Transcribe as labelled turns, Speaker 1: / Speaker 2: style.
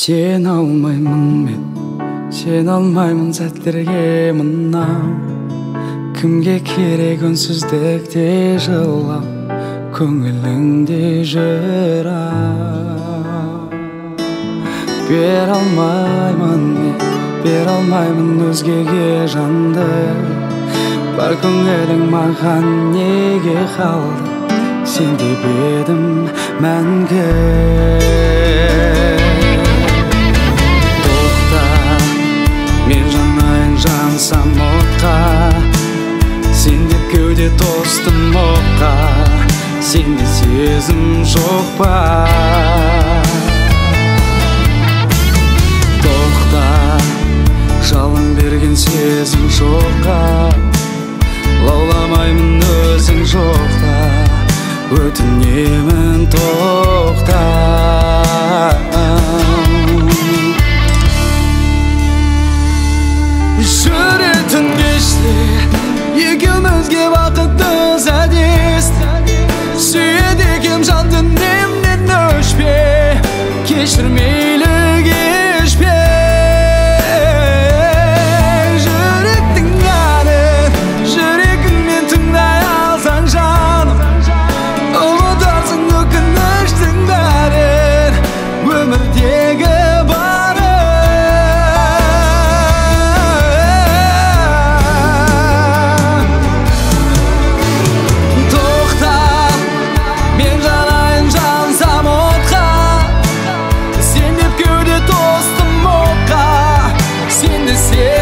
Speaker 1: Sen almayman men, sen almayman sәттерге мынау. Кімге керек үнсіздікте жылау, көңіліңде жырау. Бер алмаймын мен, бер алмаймын өзгеге жанды. Бар көңілің маған неге қалды, сен деп едім мәңгі. Мен жанайын жансам отқа, сен деп кеуде тостым оққа, сенде сезім жоқ па? Тоқта, жалын берген сезім жоққа, лауламаймын өзің жоқта, өтінемін тоқта. Жүретін кеште екеумізге бақытты сәдес, сүйеді екем жан дүниемнен өшпе, кешір мейлі кешпе. Жүректің әнін жүрегіңмен тыңдай алсаң жаным, ұмытарсың өкініштің бәрін, өмірдегі yeah.